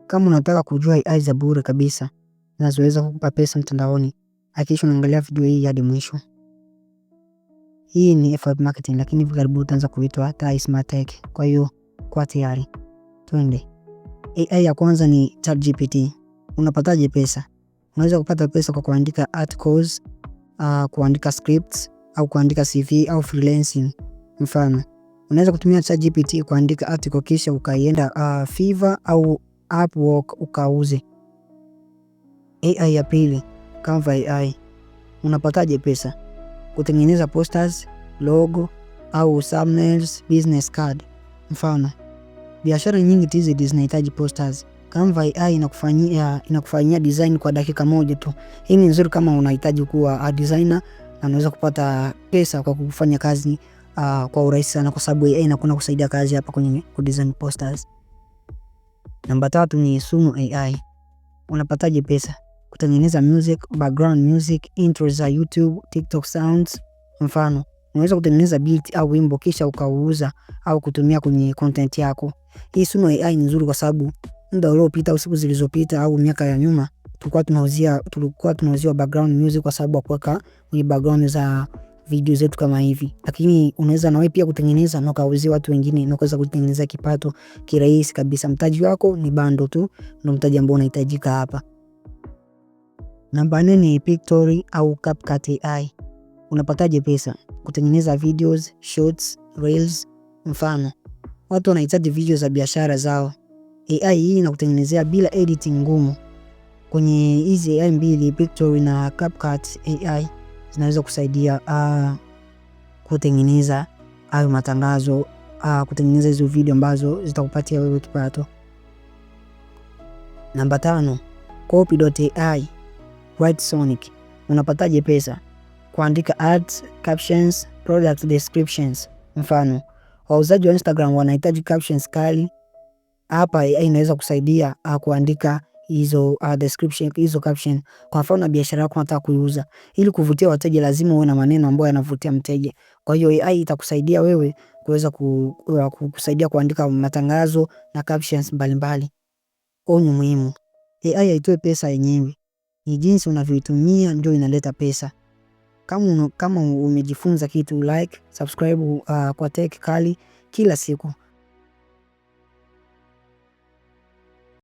Kama unataka kujua AI za bure kabisa zinazoweza kukupa pesa mtandaoni, hakikisha unaangalia video hii hadi mwisho. Hii ni affiliate marketing, lakini hivi karibuni utaanza kuitwa hata Smart Tech. Kwa hiyo kwa tayari. Twende. AI ya kwanza ni ChatGPT. Unapataje pesa? Unaweza kupata pesa kwa kuandika articles, kuandika scripts au kuandika CV au freelancing. Mfano, unaweza kutumia ChatGPT kuandika article kisha ukaienda Fiverr au Upwork ukauze. AI ya pili, Canva AI. Unapataje pesa? Kutengeneza posters, logo au thumbnails, business card. Mfano, biashara nyingi TZ zinahitaji posters. Canva AI inakufanyia design kwa dakika moja tu. Hii ni nzuri kama unahitaji kuwa designer na unaweza kupata pesa kwa kufanya kazi kwa urahisi sana, kwa sababu AI inakwenda kusaidia kazi hapa kwenye kudesign posters. Namba 3 ni Sumo AI. Unapataje pesa? Kutengeneza music, background music, intro za YouTube, TikTok sounds. Mfano, unaweza kutengeneza beat au wimbo kisha ukauuza au kutumia kwenye content yako. Hii Sumo AI ni nzuri kwa sababu muda uliopita au siku zilizopita au miaka ya nyuma tulikuwa tunauzia background music kwa sababu kuweka kwenye background za video zetu kama hivi. Lakini unaweza na wewe pia kutengeneza na kuwauzia watu wengine na kuweza kutengeneza kipato kirahisi kabisa. Mtaji wako ni bando tu, ndio mtaji ambao unahitajika hapa. Namba 4 ni Pictory au CapCut AI. Unapataje pesa? Kutengeneza videos, shorts, reels. Mfano, watu wanahitaji video za biashara zao. AI hii inakutengenezea bila editing ngumu. Kwenye hizi AI mbili, Pictory na CapCut AI, zinaweza kusaidia kutengeneza hayo matangazo, kutengeneza hizo video ambazo zitakupatia wewe kipato. Namba 5, Copy.ai, Writesonic. Unapataje pesa? Kuandika ads, captions, product descriptions. Mfano, wauzaji wa Instagram wanahitaji captions kali. Hapa AI inaweza kusaidia kuandika hizo description, hizo caption. Kwa mfano na biashara yako unataka kuiuza, ili kuvutia wateja lazima uwe na maneno ambayo yanavutia mteja. Kwa hiyo AI itakusaidia wewe kuweza kusaidia kuandika matangazo na captions mbalimbali. Onyo muhimu, AI haitoi pesa yenyewe. Ni jinsi unavyoitumia ndio inaleta pesa. Kama umejifunza kitu, like, subscribe kwa Tech Kali kila siku.